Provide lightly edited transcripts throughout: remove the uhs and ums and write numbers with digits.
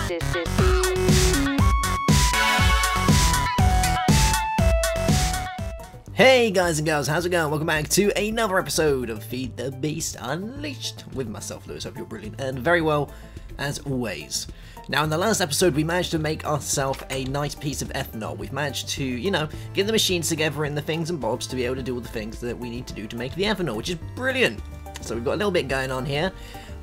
Hey guys and girls, how's it going? Welcome back to another episode of FTB Unleashed with myself, Lewis. Hope you're brilliant and very well as always. Now, in the last episode, we managed to make ourselves a nice piece of ethanol. We've managed to, you know, get the machines together in the things and bobs to be able to do all the things that we need to do to make the ethanol, which is brilliant. So we've got a little bit going on here.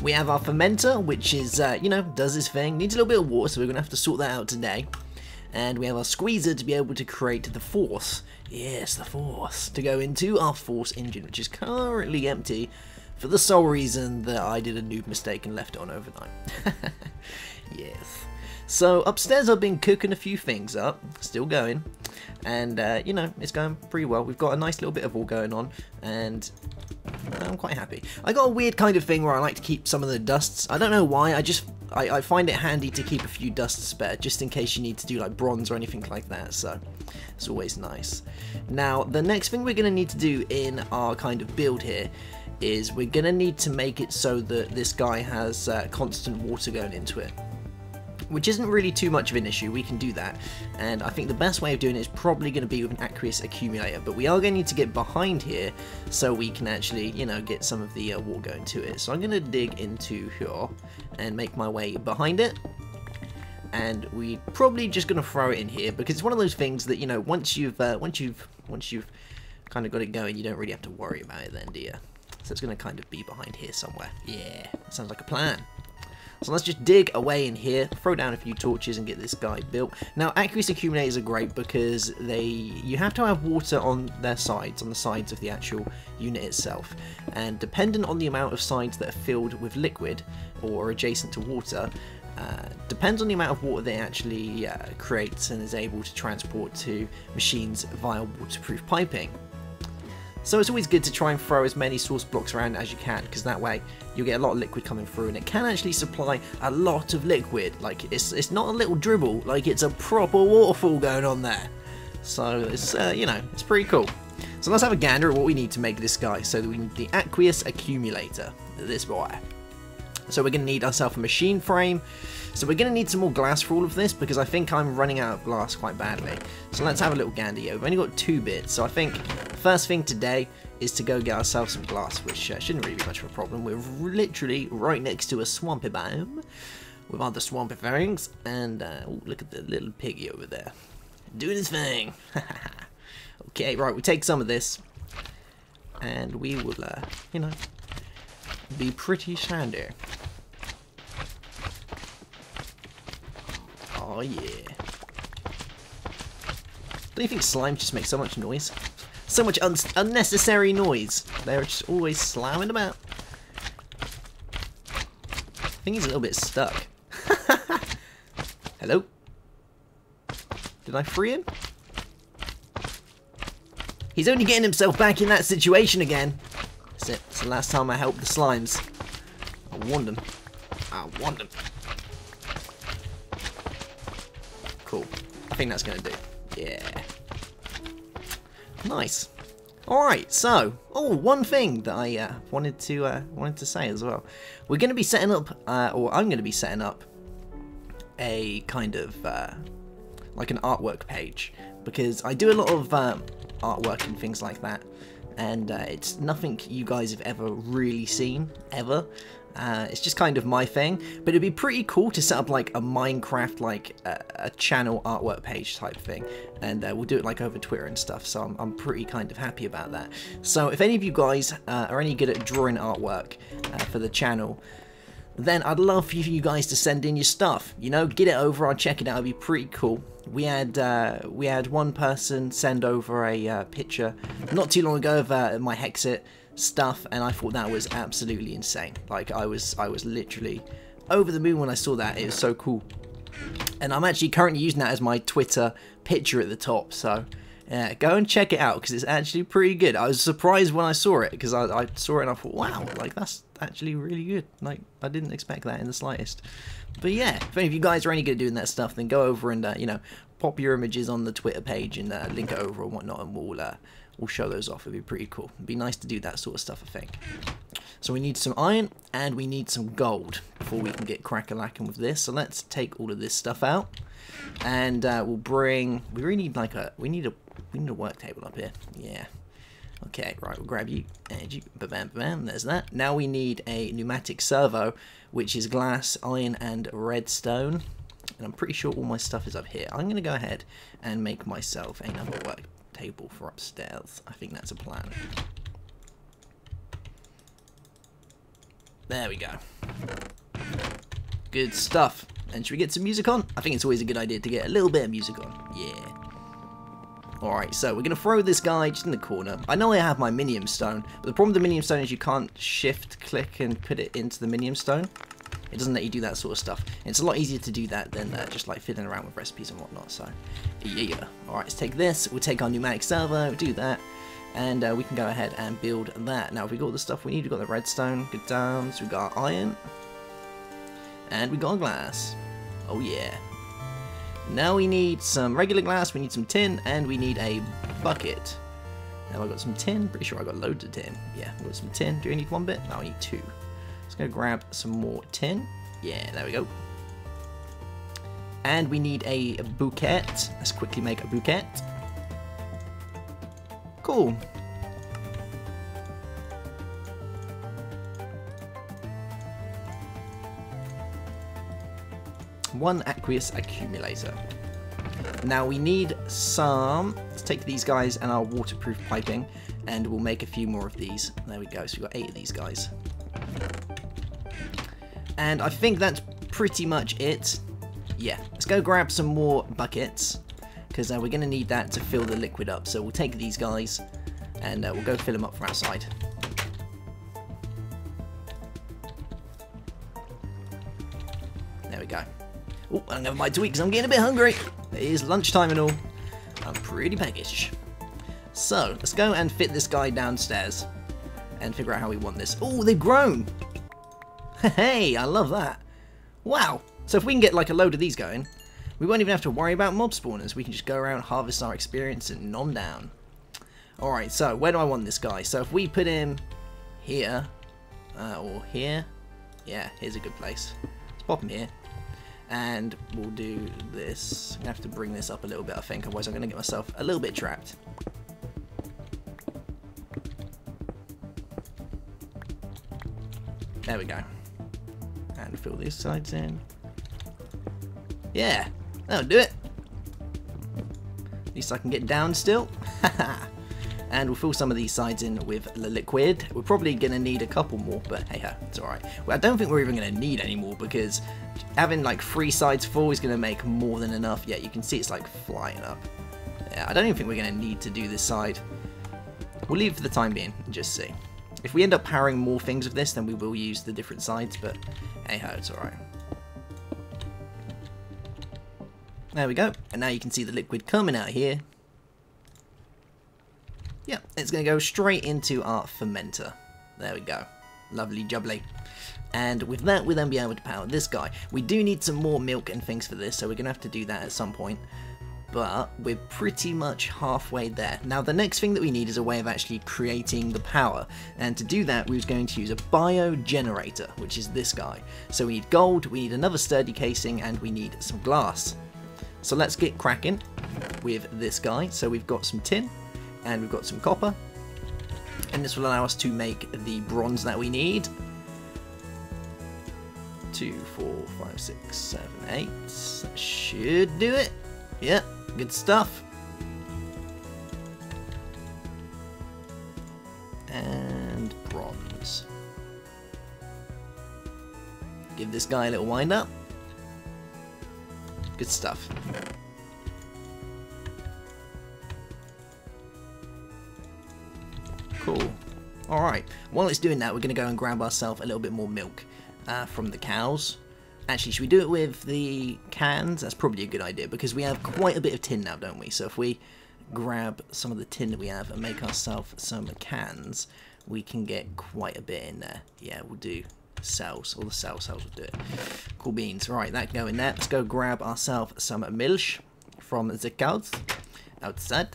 We have our fermenter, which is, you know, does this thing. Needs a little bit of water, so we're going to have to sort that out today. And we have our squeezer to be able to create the force. Yes, the force. To go into our force engine, which is currently empty for the sole reason that I did a noob mistake and left it on overnight. Yes. So upstairs I've been cooking a few things up, still going, and you know, it's going pretty well. We've got a nice little bit of all going on, and I'm quite happy. I got a weird kind of thing where I like to keep some of the dusts. I don't know why, I find it handy to keep a few dusts spare, just in case you need to do like bronze or anything like that, so it's always nice. Now, the next thing we're going to need to do in our kind of build here is we're going to need to make it so that this guy has constant water going into it, which isn't really too much of an issue. We can do that, and I think the best way of doing it is probably going to be with an aqueous accumulator, but we are going to need to get behind here so we can actually, you know, get some of the water going to it. So I'm going to dig into here and make my way behind it, and we're probably just going to throw it in here because it's one of those things that, you know, once you've kind of got it going, you don't really have to worry about it then, do you? So it's going to kind of be behind here somewhere. Yeah, sounds like a plan. So let's just dig away in here, throw down a few torches and get this guy built. Now, aqueous accumulators are great because you have to have water on their sides, on the sides of the actual unit itself. And dependent on the amount of sides that are filled with liquid or adjacent to water, depends on the amount of water they actually creates and is able to transport to machines via waterproof piping. So it's always good to try and throw as many source blocks around as you can, because that way you'll get a lot of liquid coming through, and it can actually supply a lot of liquid. Like, it's not a little dribble, like it's a proper waterfall going on there. So it's, you know, it's pretty cool. So let's have a gander at what we need to make this guy. So we need the aqueous accumulator, this boy. So we're going to need ourselves a machine frame. So we're going to need some more glass for all of this, because I think I'm running out of glass quite badly. So let's have a little gander here. We've only got 2 bits, so I think the first thing today is to go get ourselves some glass, which shouldn't really be much of a problem. We're literally right next to a swampy biome with other swampy things, and oh, look at the little piggy over there doing his thing. Okay, right, we take some of this, and we will, you know, be pretty sandy. Oh yeah. Don't you think slimes just make so much noise? So much unnecessary noise. They're just always slamming about. I think he's a little bit stuck. Hello? Did I free him? He's only getting himself back in that situation again. That's it. It's the last time I helped the slimes. I warned them. I warned them. Cool. I think that's going to do. Yeah. Nice. Alright, so, one thing that I wanted to say as well. We're going to be setting up, or I'm going to be setting up a kind of, like an artwork page. Because I do a lot of artwork and things like that. And it's nothing you guys have ever really seen, ever. It's just kind of my thing, but it'd be pretty cool to set up like a Minecraft, like a channel artwork page type thing, and we'll do it like over Twitter and stuff, so I'm pretty kind of happy about that. So if any of you guys are any good at drawing artwork for the channel, then I'd love for you guys to send in your stuff, you know, get it over, I'll check it out, it'd be pretty cool. We had one person send over a picture not too long ago of my Hexit stuff, and I thought that was absolutely insane. Like, I was literally over the moon when I saw that. It was so cool, and I'm actually currently using that as my Twitter picture at the top, so go and check it out because it's actually pretty good. I was surprised when I saw it, because I saw it and I thought, wow, like, that's actually really good. Like, I didn't expect that in the slightest. But yeah, if any of you guys are any good at doing that stuff, then go over and you know, pop your images on the Twitter page and link it over and whatnot, and we'll show those off. It'd be pretty cool. It'd be nice to do that sort of stuff, I think. So we need some iron and we need some gold before we can get crack-a-lacking with this. So let's take all of this stuff out, and we'll bring. We really need like we need a work table up here. Yeah. Okay, right, we'll grab you, and you, bam, bam, there's that. Now we need a pneumatic servo, which is glass, iron, and redstone. And I'm pretty sure all my stuff is up here. I'm going to go ahead and make myself another work table for upstairs. I think that's a plan. There we go. Good stuff. And should we get some music on? I think it's always a good idea to get a little bit of music on. Yeah. Alright, so we're going to throw this guy just in the corner. I know I have my minium stone, but the problem with the minium stone is you can't shift click and put it into the minium stone. It doesn't let you do that sort of stuff. And it's a lot easier to do that than just like fiddling around with recipes and whatnot. So, yeah. Alright, let's take this. We'll take our pneumatic servo, do that. And we can go ahead and build that. Now, if we got all the stuff we need, we've got the redstone, good times, we've got our iron. And we got our glass. Oh, yeah. Now we need some regular glass, we need some tin, and we need a bucket. Now I got some tin, pretty sure I got loads of tin. Yeah, I got some tin. Do I need one bit? No, I need two. Let's go grab some more tin. Yeah, there we go. And we need a bouquet. Let's quickly make a bouquet. Cool. One aqueous accumulator. Now we need some. Let's take these guys and our waterproof piping, and we'll make a few more of these. There we go. So we've got 8 of these guys. And I think that's pretty much it. Yeah, let's go grab some more buckets, because we're going to need that to fill the liquid up. So we'll take these guys and we'll go fill them up from outside. There we go. Oh, I'm going to bite to eat because I'm getting a bit hungry. It is lunchtime and all. I'm pretty peckish. So, let's go and fit this guy downstairs and figure out how we want this. Oh, they've grown. Hey, I love that. Wow. So if we can get like a load of these going, we won't even have to worry about mob spawners. We can just go around, harvest our experience, and nom down. Alright, so where do I want this guy? So if we put him here, or here. Yeah, here's a good place. Let's pop him here. And we'll do this. I'm going to have to bring this up a little bit, I think, otherwise I'm going to get myself a little bit trapped. There we go. And fill these sides in. Yeah, that'll do it. At least I can get down still. And we'll fill some of these sides in with the liquid. We're probably going to need a couple more, but hey ho, it's alright. Well, I don't think we're even going to need any more, because having like 3 sides full is going to make more than enough. Yeah, you can see it's like flying up. Yeah, I don't even think we're going to need to do this side. We'll leave it for the time being and just see. If we end up powering more things with this, then we will use the different sides, but hey ho, it's alright. There we go, and now you can see the liquid coming out here. Yeah, it's going to go straight into our fermenter. There we go. Lovely jubbly. And with that, we'll then be able to power this guy. We do need some more milk and things for this, so we're going to have to do that at some point. But we're pretty much halfway there. Now, the next thing that we need is a way of actually creating the power. And to do that, we was going to use a biogenerator, which is this guy. So we need gold, we need another sturdy casing, and we need some glass. So let's get cracking with this guy. So we've got some tin. And we've got some copper, and this will allow us to make the bronze that we need. 2, 4, 5, 6, 7, 8. That should do it. Yep, good stuff. And bronze. Give this guy a little wind up. Good stuff. Cool. Alright, while it's doing that, we're going to go and grab ourselves a little bit more milk from the cows. Actually, should we do it with the cans? That's probably a good idea, because we have quite a bit of tin now, don't we? So if we grab some of the tin that we have and make ourselves some cans, we can get quite a bit in there. Yeah, we'll do cells. All the cells will do it. Cool beans. Right, that can go in there. Let's go grab ourselves some milk from the cows outside.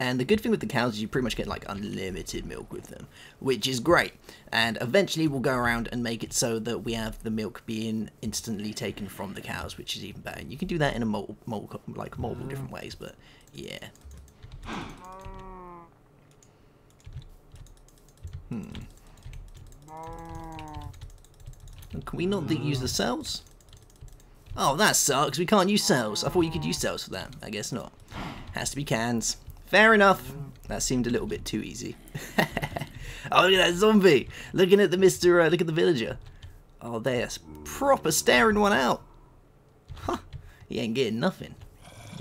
And the good thing with the cows is you pretty much get like unlimited milk with them, which is great. And eventually we'll go around and make it so that we have the milk being instantly taken from the cows, which is even better. And you can do that in a multiple different ways, but yeah. Can we not use the cells? Oh, that sucks. We can't use cells. I thought you could use cells for that. I guess not. Has to be cans. Fair enough. That seemed a little bit too easy. Oh, look at that zombie. Looking at the look at the villager. Oh, they're proper staring one out. Huh. He ain't getting nothing.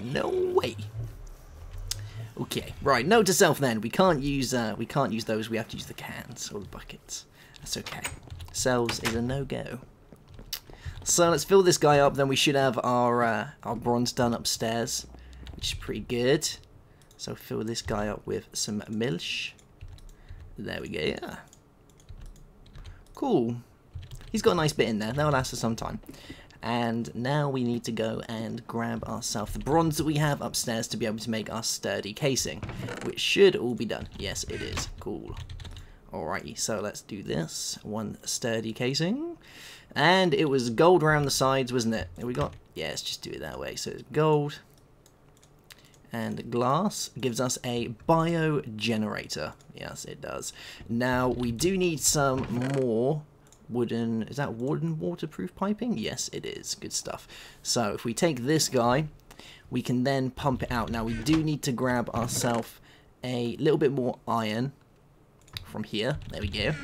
No way. Okay, right. Note to self then. We can't use those. We have to use the cans or the buckets. That's okay. Cells is a no-go. So let's fill this guy up. Then we should have our bronze done upstairs, which is pretty good. So fill this guy up with some milk. There we go. Yeah. Cool. He's got a nice bit in there. That'll last for some time. And now we need to go and grab ourselves the bronze that we have upstairs to be able to make our sturdy casing, which should all be done. Yes, it is. Cool. Alrighty, so let's do this. One sturdy casing. And it was gold around the sides, wasn't it? There we got. Yeah, let's just do it that way. So it's gold. And glass gives us a bio generator. Yes, it does. Now, we do need some more wooden... Is that wooden waterproof piping? Yes, it is. Good stuff. So, if we take this guy, we can then pump it out. Now, we do need to grab ourselves a little bit more iron from here. There we go.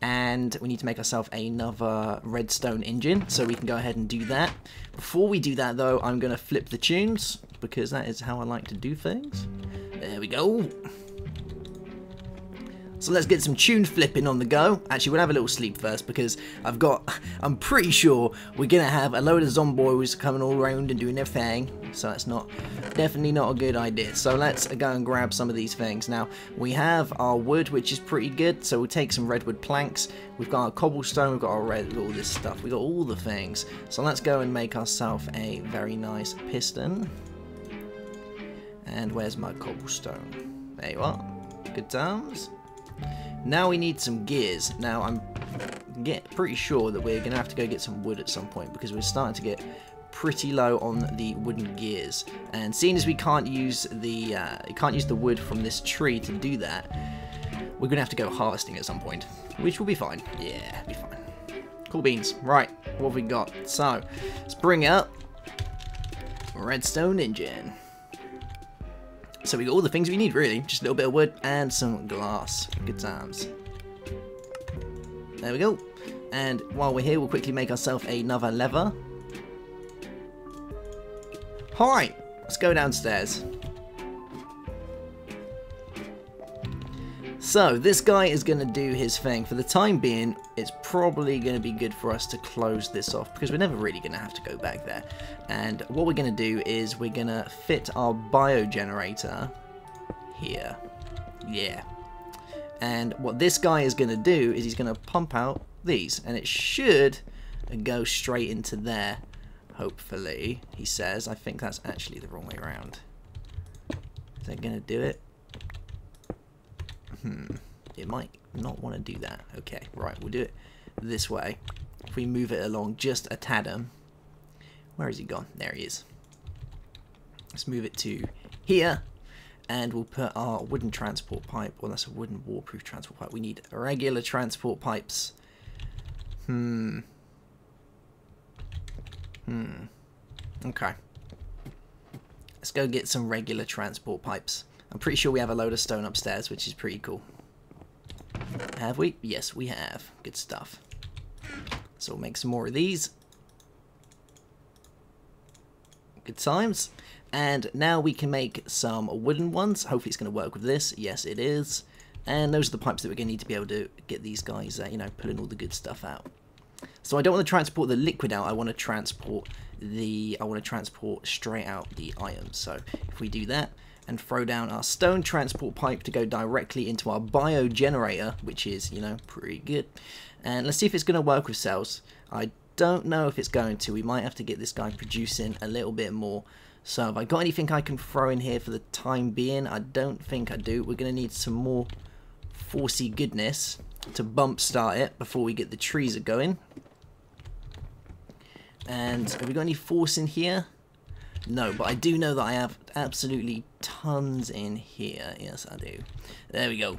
And we need to make ourselves another redstone engine, so we can go ahead and do that. Before we do that, though, I'm going to flip the tunes, because that is how I like to do things. There we go. So let's get some tune flipping on the go. Actually, we'll have a little sleep first, because I'm pretty sure we're going to have a load of zomboys coming all around and doing their thing. So that's definitely not a good idea. So let's go and grab some of these things. Now, we have our wood, which is pretty good. So we'll take some redwood planks. We've got our cobblestone, we've got our all this stuff. We've got all the things. So let's go and make ourselves a very nice piston. And where's my cobblestone? There you are. Good times. Now we need some gears. Now I'm pretty sure that we're going to have to go get some wood at some point, because we're starting to get pretty low on the wooden gears. And seeing as we can't use the wood from this tree to do that, we're going to have to go harvesting at some point, which will be fine. Yeah, be fine. Cool beans. Right, what have we got? So let's bring up redstone engine. So we got all the things we need, really. Just a little bit of wood and some glass. Good times. There we go. And while we're here, we'll quickly make ourselves another lever. Alright, let's go downstairs. So, this guy is going to do his thing. For the time being, it's probably going to be good for us to close this off, because we're never really going to have to go back there. And what we're going to do is we're going to fit our biogenerator here. Yeah. And what this guy is going to do is he's going to pump out these. And it should go straight into there, hopefully, he says. I think that's actually the wrong way around. Is that going to do it? It might not want to do that. Okay, right, we'll do it this way. If we move it along just a tad. Where has he gone? There he is. Let's move it to here, and we'll put our wooden transport pipe. Well, that's a wooden waterproof transport pipe. We need regular transport pipes. Okay. Let's go get some regular transport pipes. I'm pretty sure we have a load of stone upstairs, which is pretty cool. Have we? Yes, we have. Good stuff. So we'll make some more of these. Good times. And now we can make some wooden ones. Hopefully it's going to work with this. Yes, it is. And those are the pipes that we're going to need to be able to get these guys, you know, pulling all the good stuff out. So I don't want to transport the liquid out. I want to transport straight out the iron. So if we do that, and throw down our stone transport pipe to go directly into our bio generator, which is, you know, pretty good. And let's see if it's going to work with cells. I don't know if it's going to. We might have to get this guy producing a little bit more. So have I got anything I can throw in here for the time being? I don't think I do. We're going to need some more forcey goodness to bump start it before we get the trees going. And have we got any force in here? No, but I do know that I have absolutely tons in here. Yes, I do. There we go.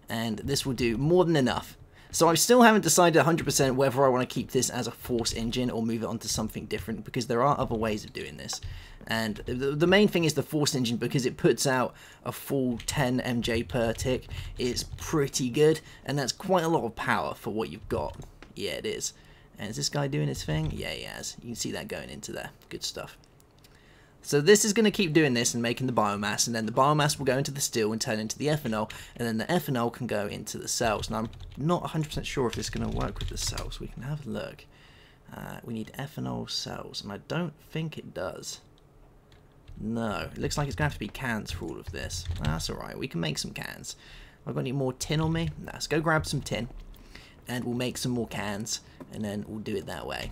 And this will do more than enough. So I still haven't decided 100% whether I want to keep this as a force engine or move it on to something different, because there are other ways of doing this. And the main thing is the force engine, because it puts out a full 10 MJ per tick. It's pretty good, and that's quite a lot of power for what you've got. Yeah, it is. And is this guy doing his thing? Yeah, he has. You can see that going into there. Good stuff. So this is going to keep doing this and making the biomass, and then the biomass will go into the steel and turn into the ethanol, and then the ethanol can go into the cells. Now I'm not 100% sure if this is going to work with the cells. We can have a look. We need ethanol cells, and I don't think it does. No, it looks like it's going to have to be cans for all of this. That's alright, we can make some cans. I've got any more tin on me? No, let's go grab some tin, and we'll make some more cans, and then we'll do it that way.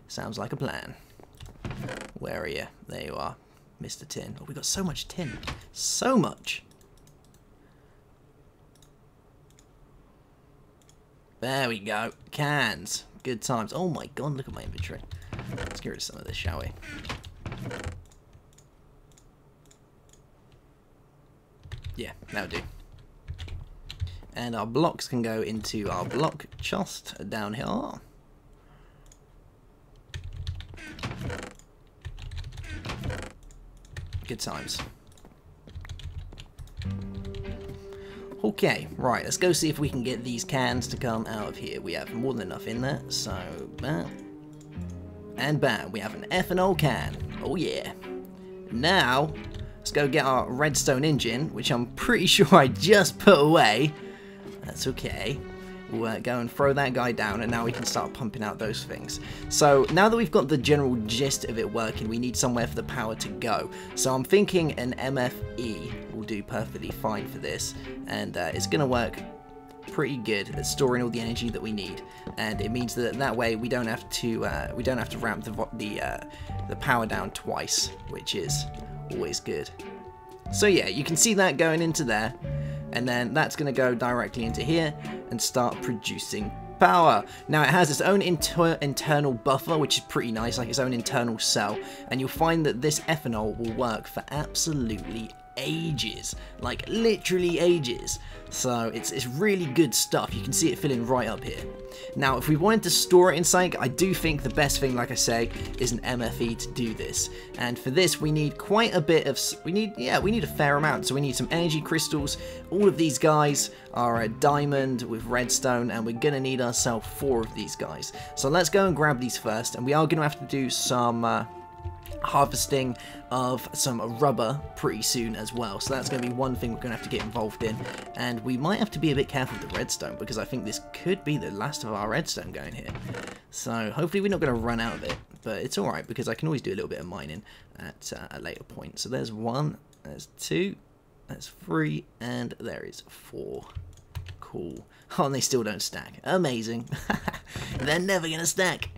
Sounds like a plan. Where are you? There you are, Mr. Tin. Oh, we got so much tin. So much. There we go. Cans. Good times. Oh my god, look at my inventory. Let's get rid of some of this, shall we? Yeah, that'll do. And our blocks can go into our block chest down here. Good times. Okay, right, let's go see if we can get these cans to come out of here. We have more than enough in there, so bam. And bam, we have an ethanol can. Oh yeah. Now, let's go get our redstone engine, which I'm pretty sure I just put away. That's okay. We'll go and throw that guy down, and now we can start pumping out those things. So now that we've got the general gist of it working, we need somewhere for the power to go. So I'm thinking an MFE will do perfectly fine for this, and it's going to work pretty good at storing all the energy that we need. And it means that that way we don't have to ramp the power down twice, which is always good. So yeah, you can see that going into there. And then that's going to go directly into here and start producing power. Now it has its own internal buffer, which is pretty nice, like its own internal cell. And you'll find that this ethanol will work for absolutely ages, like literally ages. So it's really good stuff. You can see it filling right up here. Now if we wanted to store it in something, I do think the best thing, like I say, is an MFE to do this. And for this we need quite a bit of, we need a fair amount. So we need some energy crystals. All of these guys are a diamond with redstone, and we're gonna need ourselves 4 of these guys. So let's go and grab these first, and we are gonna have to do some harvesting of some rubber pretty soon as well. So that's going to be one thing we're going to have to get involved in, and we might have to be a bit careful with the redstone, because I think this could be the last of our redstone going here. So hopefully we're not going to run out of it, but it's alright, because I can always do a little bit of mining at a later point. So there's 1, there's 2, there's 3, and there is 4. Cool. Oh, and they still don't stack. Amazing. They're never going to stack.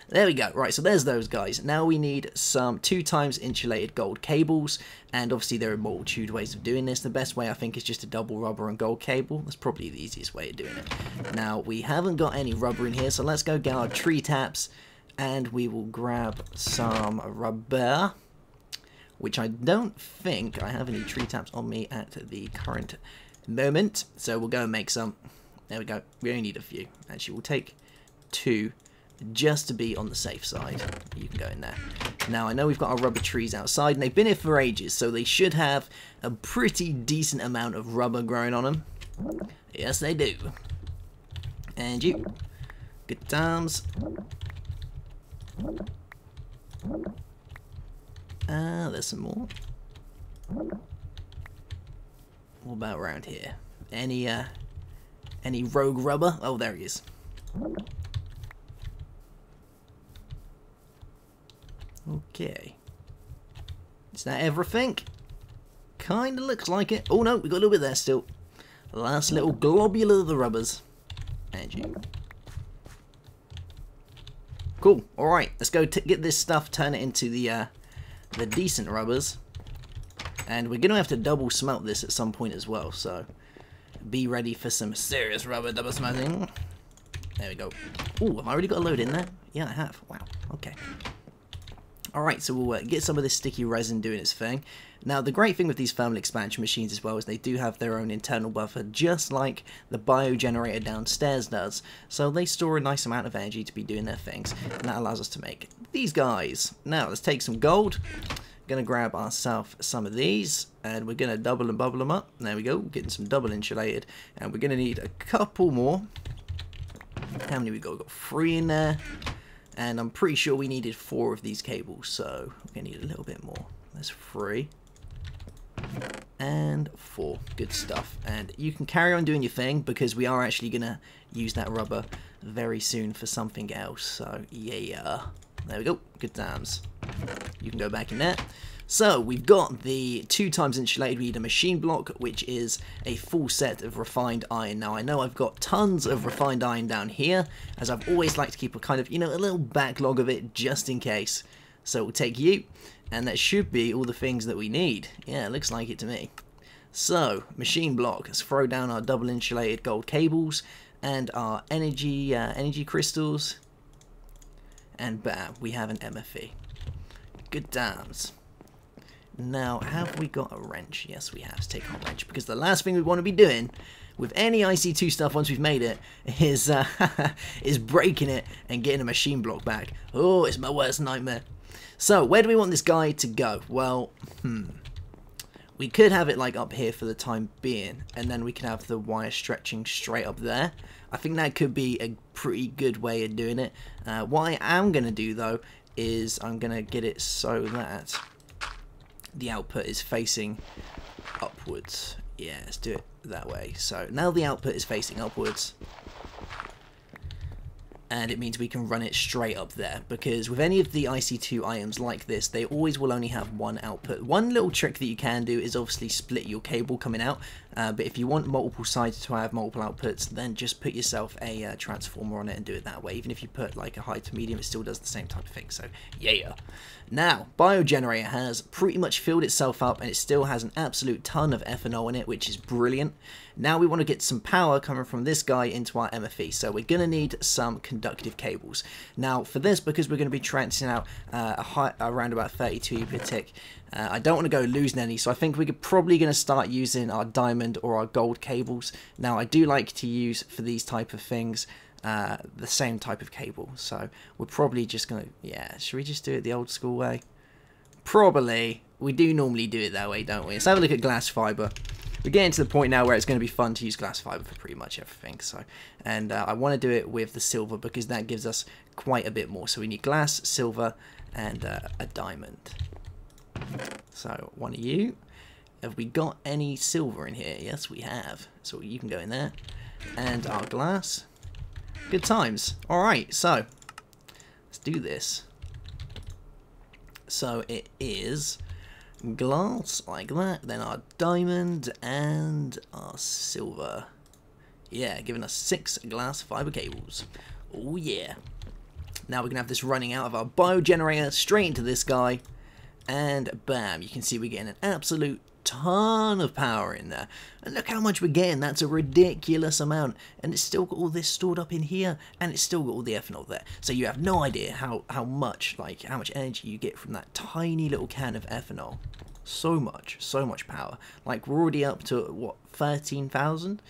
There we go. Right, so there's those guys. Now we need some 2 times insulated gold cables, and obviously there are a multitude of ways of doing this. The best way, I think, is just a double rubber and gold cable. That's probably the easiest way of doing it. Now, we haven't got any rubber in here, so let's go get our tree taps, and we will grab some rubber, which I don't think I have any tree taps on me at the current moment. So we'll go and make some. There we go. We only need a few. Actually, we'll take 2. Just to be on the safe side. You can go in there. Now I know we've got our rubber trees outside, and they've been here for ages, so they should have a pretty decent amount of rubber growing on them. Yes, they do. And you. Good times. There's some more. What about around here? Any rogue rubber? Oh, there he is. Okay. Is that everything? Kinda looks like it. Oh no, we got a little bit there still. Last little globule of the rubbers. And you. Cool. Alright, let's go get this stuff, turn it into the decent rubbers. And we're going to have to double smelt this at some point as well, so be ready for some serious rubber double smelting. There we go. Ooh, have I already got a load in there? Yeah, I have. Wow, okay. Alright, so we'll get some of this sticky resin doing its thing. Now, the great thing with these thermal expansion machines as well is they do have their own internal buffer, just like the biogenerator downstairs does. So they store a nice amount of energy to be doing their things, and that allows us to make these guys. Now, let's take some gold. Gonna grab ourselves some of these, and we're gonna double and bubble them up. There we go, getting some double insulated, and we're gonna need a couple more. How many we got? We've got 3 in there, and I'm pretty sure we needed 4 of these cables, so we're gonna need a little bit more. There's 3 and 4. Good stuff. And you can carry on doing your thing because we are actually gonna use that rubber very soon for something else. So yeah, there we go. Good times. You can go back in there. So we've got the 2 times insulated. We need a machine block, which is a full set of refined iron. Now I know I've got tons of refined iron down here, as I've always liked to keep a kind of, you know, a little backlog of it just in case. So we'll take you, and that should be all the things that we need. Yeah, it looks like it to me. So machine block. Let's throw down our double insulated gold cables and our energy crystals, and bam, we have an MFE. Good damns. Now, have we got a wrench? Yes, we have. Let's take our wrench, because the last thing we want to be doing with any IC2 stuff once we've made it is is breaking it and getting a machine block back. Oh, it's my worst nightmare. So, where do we want this guy to go? Well, we could have it like up here for the time being, and then we can have the wire stretching straight up there. I think that could be a pretty good way of doing it. What I am going to do, though, is I'm going to get it so that the output is facing upwards. Yeah, let's do it that way. So now the output is facing upwards, and it means we can run it straight up there, because with any of the IC2 items like this, they always will only have one output. One little trick that you can do is obviously split your cable coming out, but if you want multiple sides to have multiple outputs, then just put yourself a transformer on it and do it that way. Even if you put like a high to medium, it still does the same type of thing, so yeah. Now, biogenerator has pretty much filled itself up, and it still has an absolute ton of ethanol in it, which is brilliant. Now we want to get some power coming from this guy into our MFE, so we're going to need some conductive cables. Now for this, because we're going to be transferring out around about 32 per tick, I don't want to go losing any, so I think we're probably going to start using our diamond or our gold cables. Now I do like to use, for these type of things, the same type of cable, so we're probably just going to, yeah, should we just do it the old school way? Probably. We do normally do it that way, don't we? Let's have a look at glass fiber. We're getting to the point now where it's going to be fun to use glass fiber for pretty much everything. So, and I want to do it with the silver, because that gives us quite a bit more. So we need glass, silver, and a diamond. So one of you. Have we got any silver in here? Yes, we have. So you can go in there. And our glass. Good times. Alright, so let's do this. So it is glass like that, then our diamond and our silver. Yeah, giving us 6 glass fiber cables. Oh yeah. Now we're gonna have this running out of our biogenerator straight into this guy, and bam, you can see we're getting an absolute ton of power in there. And look how much we're getting. That's a ridiculous amount, and it's still got all this stored up in here, and it's still got all the ethanol there. So you have no idea how much energy you get from that tiny little can of ethanol. So much power. Like, we're already up to what, 13,000?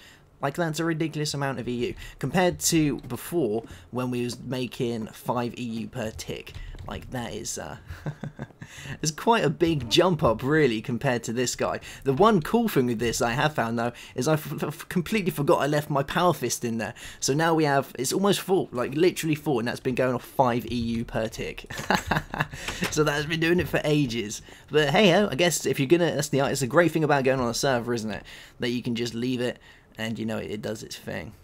Like, that's a ridiculous amount of EU compared to before, when we was making 5 EU per tick. Like, that is it's quite a big jump up, really, compared to this guy. The one cool thing with this I have found, though, is I completely forgot I left my power fist in there. So now we have, it's almost full, like literally full, and that's been going off 5 EU per tick. So that's been doing it for ages. But hey ho, I guess if you're gonna, it's a great thing about going on a server, isn't it? That you can just leave it, and you know it does its thing.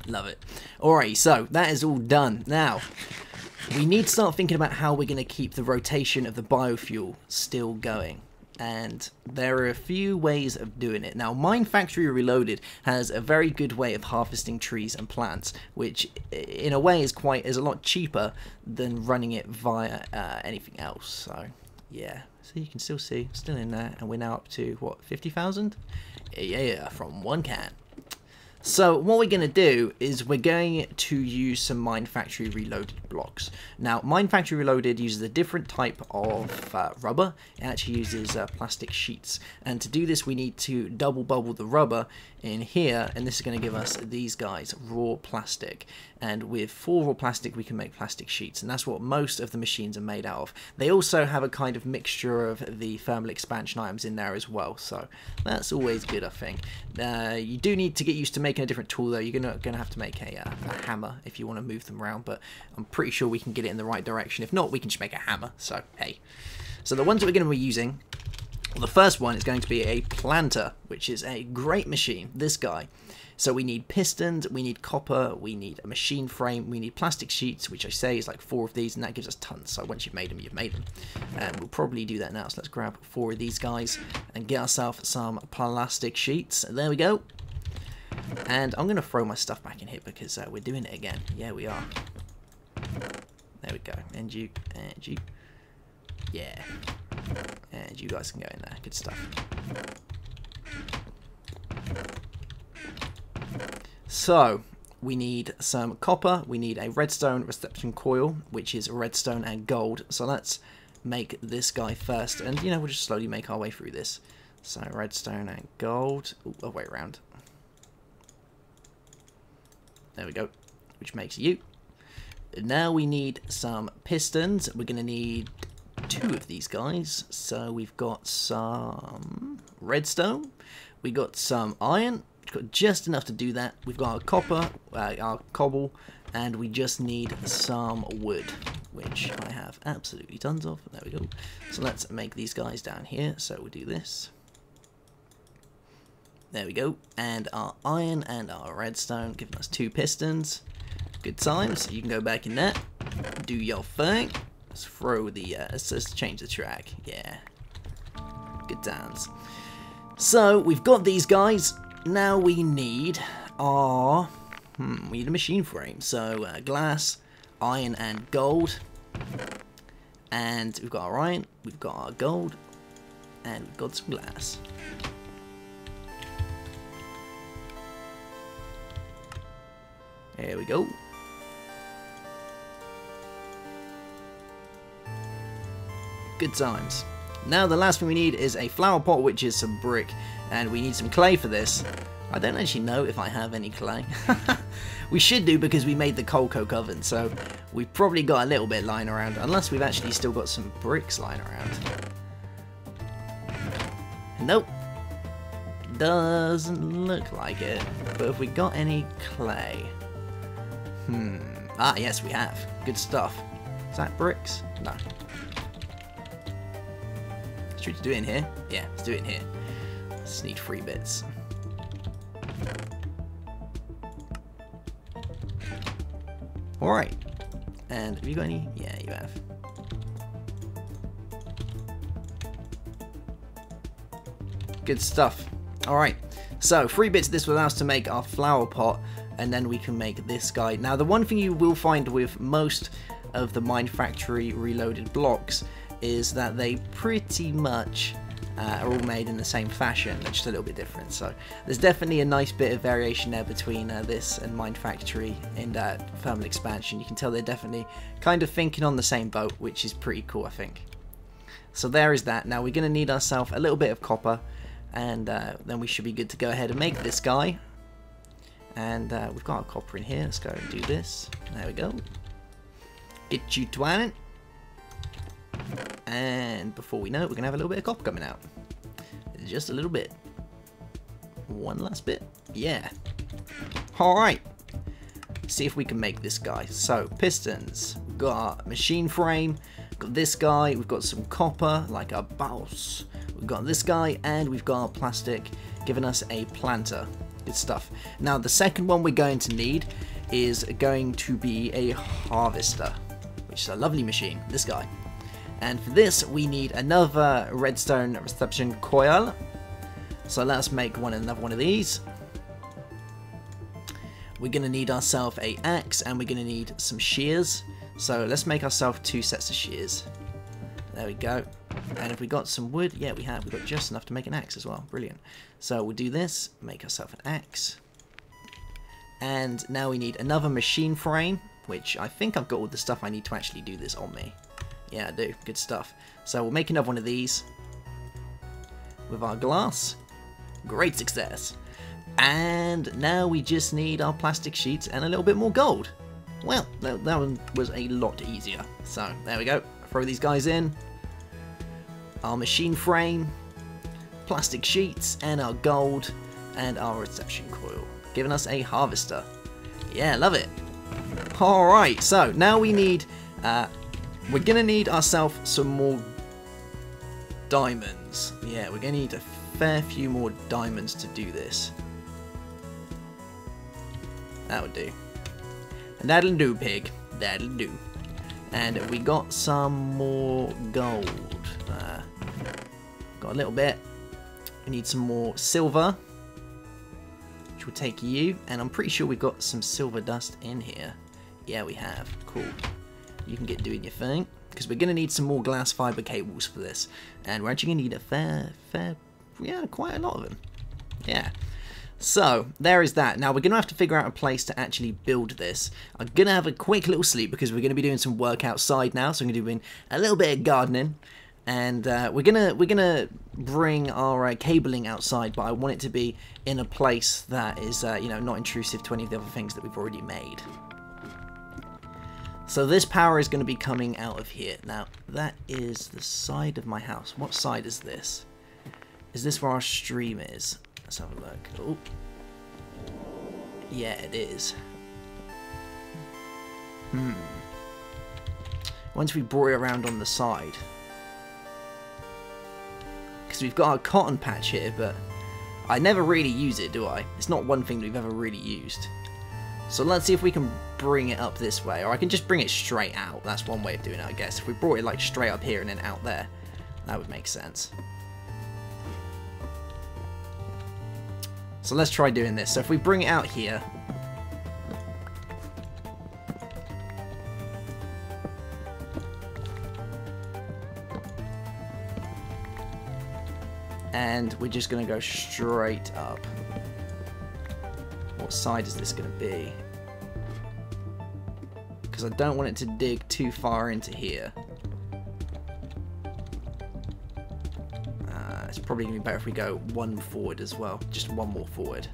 Love it. Alright, so that is all done. Now, we need to start thinking about how we're going to keep the rotation of the biofuel still going. and there are a few ways of doing it. Now, Mine Factory Reloaded has a very good way of harvesting trees and plants, which in a way is a lot cheaper than running it via anything else. So yeah, so you can still see, still in there, and we're now up to what, 50,000? Yeah, from one can. So what we're going to do is we're going to use some Mine Factory Reloaded blocks. Now, Mine Factory Reloaded uses a different type of rubber. It actually uses plastic sheets. And to do this, we need to double bubble the rubber in here. And this is going to give us these guys, raw plastic. And with 4 raw plastic, we can make plastic sheets. And that's what most of the machines are made out of. They also have a kind of mixture of the thermal expansion items in there as well. So that's always good, I think. You do need to get used to making a different tool though. You're gonna have to make a hammer if you want to move them around, but I'm pretty sure we can get it in the right direction. If not, we can just make a hammer. So hey, so the ones that we're going to be using, well, the first one is going to be a planter, which is a great machine, this guy. So we need pistons, we need copper, we need a machine frame, we need plastic sheets, which I say is like 4 of these, and that gives us tons. So once you've made them, you've made them. And we'll probably do that now. So let's grab 4 of these guys and get ourselves some plastic sheets. There we go. And I'm going to throw my stuff back in here because we're doing it again. Yeah, we are. There we go. And you. Yeah. And you guys can go in there. Good stuff. So, we need some copper, we need a redstone reception coil, which is redstone and gold. So let's make this guy first, and you know, we'll just slowly make our way through this. So redstone and gold. Ooh, oh, wait, round. There we go, which makes you. Now we need some pistons. We're going to need 2 of these guys. So we've got some redstone, we got some iron. Got just enough to do that. We've got our copper, our cobble, and we just need some wood, which I have absolutely tons of. There we go. So let's make these guys down here. So we'll do this. There we go. And our iron and our redstone, giving us 2 pistons. Good times. You can go back in there, do your thing. Let's throw the, let's change the track. Yeah. Good times. So we've got these guys. Now we need our, we need a machine frame. So glass, iron and gold. And we've got our iron, we've got our gold, and we've got some glass. There we go. Good times. Now the last thing we need is a flower pot, which is some brick, and we need some clay for this. I don't actually know if I have any clay. We should do, because we made the coal coke oven, so we've probably got a little bit lying around, unless we've actually still got some bricks lying around. Nope. Doesn't look like it. But have we got any clay? Ah, yes, we have. Good stuff. Is that bricks? No. Should we do it in here? Yeah, let's do it in here. Just need 3 bits. Alright. And have you got any? Yeah, you have. Good stuff. Alright. So, 3 bits of this will allow us to make our flower pot, and then we can make this guy. Now, the one thing you will find with most of the Mine Factory Reloaded blocks is that they pretty much are all made in the same fashion. They're just a little bit different. So there's definitely a nice bit of variation there between this and Mine Factory in thermal expansion. You can tell they're definitely kind of thinking on the same boat, which is pretty cool, I think. So there is that. Now we're going to need ourselves a little bit of copper, and then we should be good to go ahead and make this guy. And we've got our copper in here. Let's go and do this. There we go. Get you twining. And before we know it, we're going to have a little bit of copper coming out. Just a little bit. One last bit. Yeah. Alright. See if we can make this guy. So, pistons. We've got our machine frame. We've got this guy. We've got some copper, like a boss. We've got this guy. And we've got our plastic, giving us a planter. Good stuff. Now, the second one we're going to need is going to be a harvester, which is a lovely machine. This guy. And for this, we need another redstone reception coil. So let's make another one of these. We're going to need ourselves an axe, and we're going to need some shears. So let's make ourselves 2 sets of shears. There we go. And if we got some wood, yeah, we have. We've got just enough to make an axe as well. Brilliant. So we'll do this, make ourselves an axe. And now we need another machine frame, which I think I've got all the stuff I need to actually do this on me. Yeah, I do. Good stuff. So we'll make another one of these with our glass. Great success. And now we just need our plastic sheets and a little bit more gold. Well, that one was a lot easier. So there we go. Throw these guys in. Our machine frame, plastic sheets, and our gold, and our reception coil, giving us a harvester. Yeah, love it. Alright, so now we need, we're going to need ourselves some more diamonds. Yeah, we're going to need a fair few more diamonds to do this. That would do. And that'll do, pig. That'll do. And we got some more gold. Got a little bit. We need some more silver, which will take you. And I'm pretty sure we've got some silver dust in here. Yeah, we have. Cool. You can get doing your thing, because we're going to need some more glass fiber cables for this. And we're actually going to need a yeah, quite a lot of them. Yeah. So, there is that. Now, we're going to have to figure out a place to actually build this. I'm going to have a quick little sleep, because we're going to be doing some work outside now. So, I'm going to be doing a little bit of gardening. And we're gonna bring our cabling outside, but I want it to be in a place that is, you know, not intrusive to any of the other things that we've already made. So this power is going to be coming out of here. Now, that is the side of my house. What side is this? Is this where our stream is? Let's have a look. Oh, yeah, it is. Once we brought it around on the side. Because we've got our cotton patch here, but I never really use it, do I? It's not one thing that we've ever really used. So let's see if we can bring it up this way, or I can just bring it straight out. That's one way of doing it, I guess. If we brought it like straight up here and then out there, that would make sense. So let's try doing this. So if we bring it out here, and we're just going to go straight up. What side is this going to be? Because I don't want it to dig too far into here. It's probably going to be better if we go one forward as well. Just one more forward.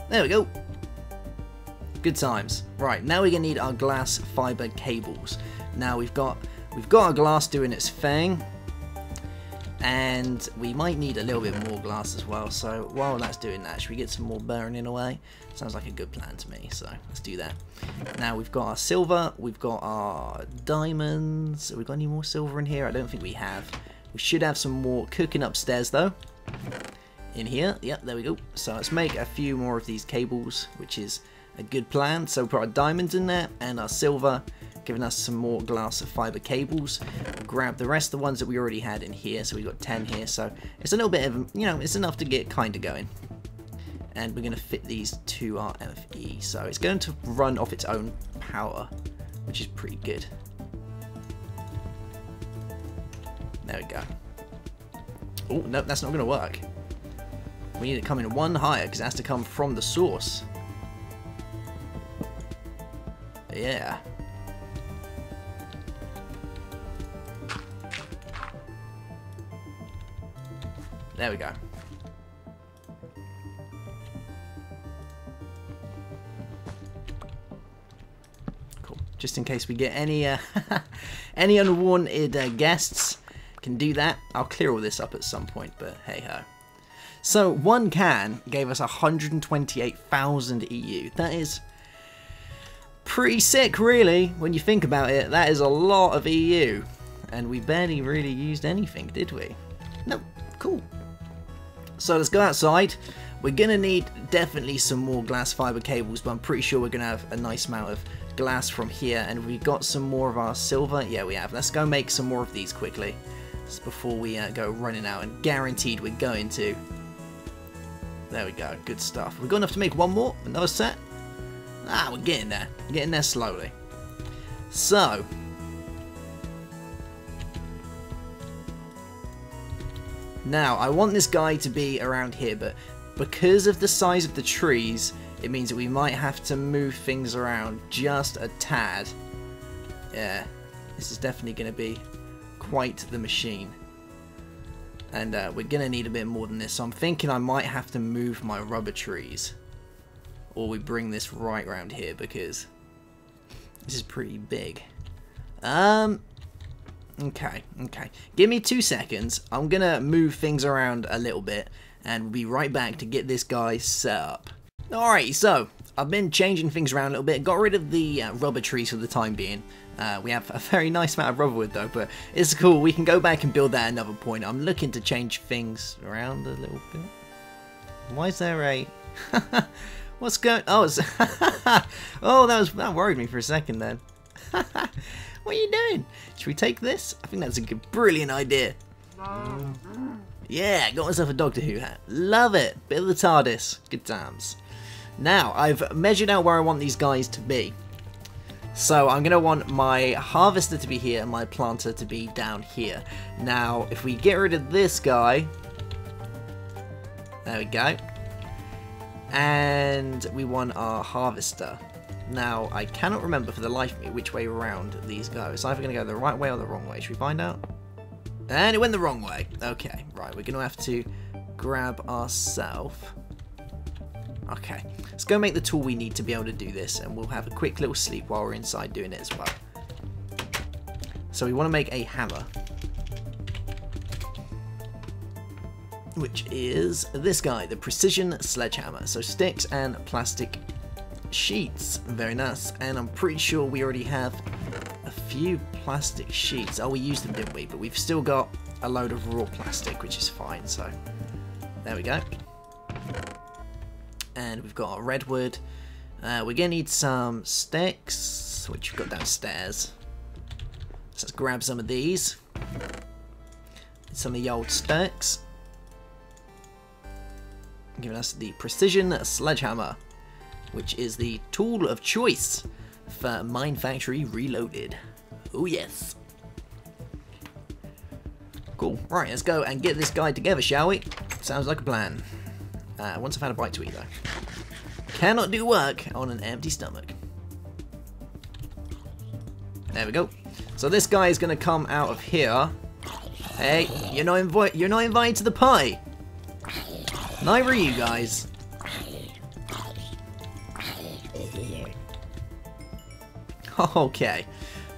There we go. Good times. Right, now we're gonna need our glass fiber cables. Now we've got our glass doing its thing, and we might need a little bit more glass as well. So while that's doing that, should we get some more burning away? Sounds like a good plan to me. So let's do that. Now we've got our silver, we've got our diamonds. Have we got any more silver in here? I don't think we have. We should have some more cooking upstairs though. In here, yep, there we go. So let's make a few more of these cables, which is a good plan. So we'll put our diamonds in there and our silver, giving us some more glass fiber cables. We'll grab the rest of the ones that we already had in here. So we've got 10 here. So it's a little bit of, you know, it's enough to get kind of going. And we're going to fit these to our MFE. So it's going to run off its own power, which is pretty good. There we go. Oh, no, that's not going to work. We need it coming one higher because it has to come from the source. Yeah. There we go. Cool. Just in case we get any any unwanted guests, can do that. I'll clear all this up at some point, but hey ho. So one can gave us 128,000 EU. That is pretty sick, really, when you think about it. That is a lot of EU. And we barely really used anything, did we? No, cool. So let's go outside. We're going to need definitely some more glass fiber cables, but I'm pretty sure we're going to have a nice amount of glass from here. And we've got some more of our silver. Yeah, we have. Let's go make some more of these quickly. Just before we go running out, and guaranteed we're going to. There we go. Good stuff. We've got enough to make one more. Another set. Ah, we're getting there. Getting there slowly. So. Now, I want this guy to be around here, but because of the size of the trees, it means that we might have to move things around just a tad. Yeah, this is definitely going to be quite the machine. And we're going to need a bit more than this, so I'm thinking I might have to move my rubber trees. Or we bring this right around here, because this is pretty big. Okay. Give me 2 seconds. I'm going to move things around a little bit, and we'll be right back to get this guy set up. Alright, so I've been changing things around a little bit. Got rid of the rubber trees for the time being. We have a very nice amount of rubber wood though, but it's cool. We can go back and build that at another point. I'm looking to change things around a little bit. Why is there a... What's going... Oh, it's... Oh, that worried me for a second then. What are you doing? Should we take this? I think that's a good, brilliant idea. Yeah, got myself a Doctor Who hat. Love it. Bit of the TARDIS. Good times. Now, I've measured out where I want these guys to be. So I'm going to want my harvester to be here and my planter to be down here. Now, if we get rid of this guy... There we go. And we want our harvester. Now, I cannot remember for the life of me which way around these go. It's either going to go the right way or the wrong way. Should we find out? And it went the wrong way. Okay, right. We're going to have to grab ourselves. Okay, let's go make the tool we need to be able to do this, and we'll have a quick little sleep while we're inside doing it as well. So we want to make a hammer, which is this guy, the precision sledgehammer. So sticks and plastic sheets. Very nice. And I'm pretty sure we already have a few plastic sheets. Oh, we used them, didn't we? But we've still got a load of raw plastic, which is fine. So there we go. And we've got our redwood. We're going to need some sticks, which we've got downstairs. So let's grab some of these. Some of the old sticks. Giving us the precision sledgehammer, which is the tool of choice for Mine Factory Reloaded. Oh yes. Cool. Right, let's go and get this guy together, shall we? Sounds like a plan. Once I've had a bite to eat, though. Cannot do work on an empty stomach. There we go. So this guy is going to come out of here. Hey, you're not invited to the pie. Neither are you guys. Okay.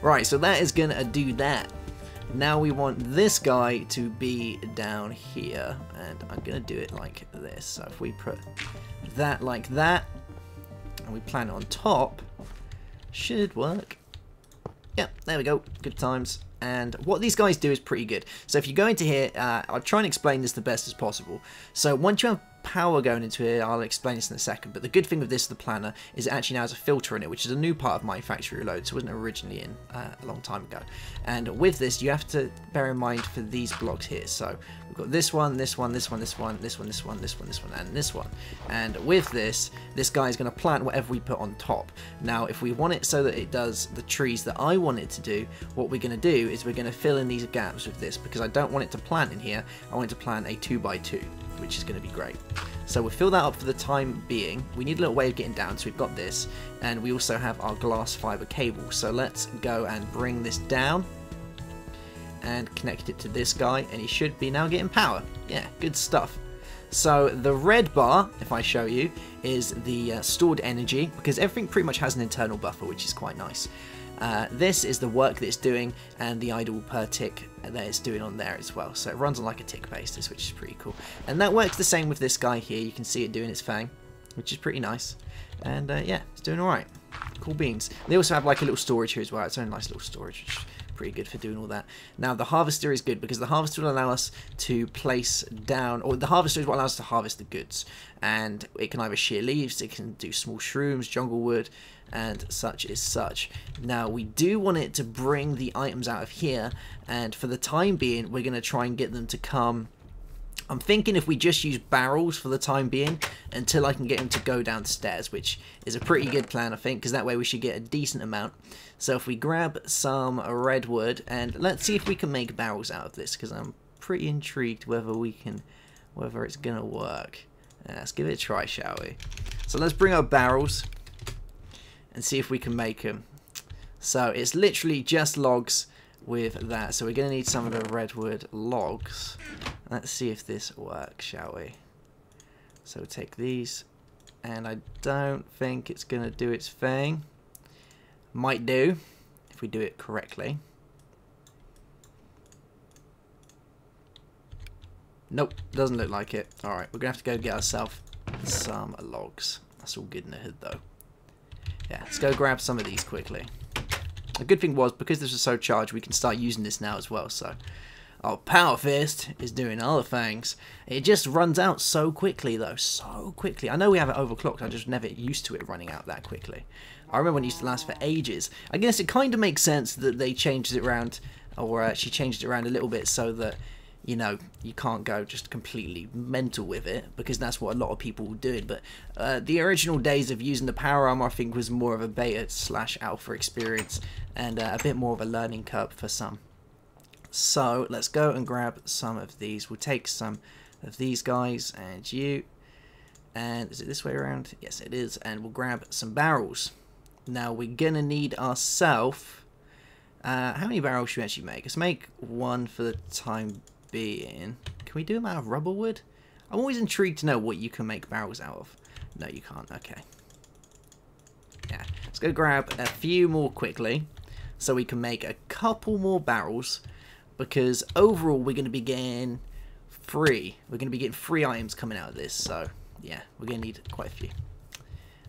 Right, so that is going to do that. Now we want this guy to be down here, and I'm going to do it like this. So if we put that like that, and we plant it on top, should work. Yep, there we go. Good times. And what these guys do is pretty good. So if you go into here, I'll try and explain this the best as possible. So once you have power going into here, I'll explain this in a second, but the good thing with this, the planner, is it actually now has a filter in it, which is a new part of Mine Factory Reload, so it wasn't originally in a long time ago. And with this, you have to bear in mind for these blocks here. So we've got this one, this one, this one, this one, this one, this one, this one, this one, and this one. And with this, this guy is going to plant whatever we put on top. Now, if we want it so that it does the trees that I want it to do, what we're going to do is we're going to fill in these gaps with this, because I don't want it to plant in here, I want it to plant a 2x2. Which is going to be great. So we'll fill that up for the time being. We need a little way of getting down, so we've got this, and we also have our glass fiber cable. So let's go and bring this down and connect it to this guy, and he should be now getting power. Yeah, good stuff. So the red bar, if I show you, is the stored energy, because everything pretty much has an internal buffer, which is quite nice. This is the work that it's doing, and the idle per tick that it's doing on there as well. So it runs on like a tick basis, which is pretty cool. And that works the same with this guy here. You can see it doing its thing, which is pretty nice. And yeah, it's doing alright. Cool beans. They also have like a little storage here as well. It's a nice little storage, which pretty good for doing all that. Now the harvester is good because the harvester will allow us to place down, or the harvester is what allows us to harvest the goods, and it can either shear leaves, it can do small shrooms, jungle wood, and such is such. Now we do want it to bring the items out of here, and for the time being we're going to try and get them to come. I'm thinking if we just use barrels for the time being until I can get him to go downstairs, which is a pretty good plan, I think, because that way we should get a decent amount. So if we grab some redwood, and let's see if we can make barrels out of this, because I'm pretty intrigued whether it's going to work. Let's give it a try, shall we? So let's bring our barrels and see if we can make them. So it's literally just logs with that, so we're going to need some of the redwood logs. Let's see if this works, shall we? So we'll take these, and I don't think it's going to do its thing. Might do if we do it correctly. Nope, doesn't look like it. Alright, we're going to have to go get ourselves some logs. That's all good in the hood though. Yeah, let's go grab some of these quickly. The good thing was, because this was so charged, we can start using this now as well, so our power fist is doing other things. It just runs out so quickly though, so quickly. I know we have it overclocked, I just never used to it running out that quickly. I remember when it used to last for ages. I guess it kind of makes sense that they changed it around, or she changed it around a little bit so that, you know, you can't go just completely mental with it, because that's what a lot of people were doing. But the original days of using the power armor, I think, was more of a beta/alpha experience, and a bit more of a learning curve for some. So let's go and grab some of these. We'll take some of these guys, and you, and is it this way around? Yes, it is. And we'll grab some barrels. Now we're gonna need ourselves. How many barrels should we actually make? Let's make one for the time being. Can we do them out of rubber wood? I'm always intrigued to know what you can make barrels out of. No, you can't. Okay. Yeah. Let's go grab a few more quickly so we can make a couple more barrels, because overall we're going to be getting free. We're going to be getting free items coming out of this. So yeah, we're going to need quite a few.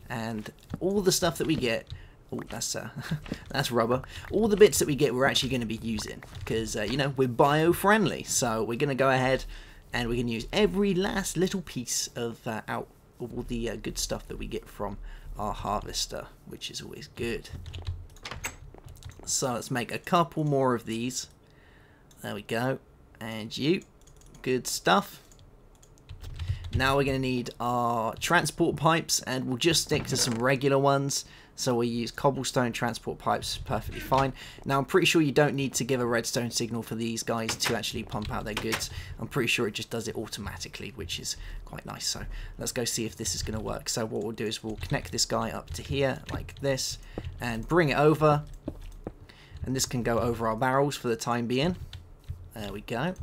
And all the stuff that we get, oh, that's rubber. All the bits that we get, we're actually going to be using, because you know, we're bio-friendly. So we're going to go ahead and we can use every last little piece of out all the good stuff that we get from our harvester, which is always good. So let's make a couple more of these. There we go. And you, good stuff. Now we're going to need our transport pipes, and we'll just stick to some regular ones. So we'll use cobblestone transport pipes, perfectly fine. Now I'm pretty sure you don't need to give a redstone signal for these guys to actually pump out their goods. I'm pretty sure it just does it automatically, which is quite nice. So let's go see if this is going to work. So what we'll do is we'll connect this guy up to here like this and bring it over. And this can go over our barrels for the time being. There we go.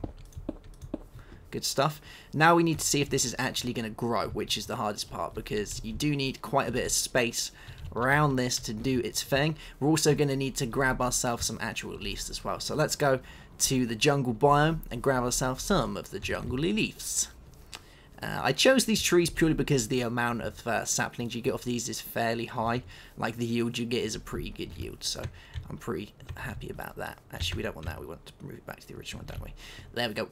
Good stuff. Now we need to see if this is actually going to grow, which is the hardest part, because you do need quite a bit of space around this to do its thing. We're also going to need to grab ourselves some actual leaves as well. So let's go to the jungle biome and grab ourselves some of the jungly leaves. I chose these trees purely because the amount of saplings you get off these is fairly high. Like, the yield you get is a pretty good yield, so I'm pretty happy about that. Actually, we don't want that. We want to move it back to the original one, don't we? There we go.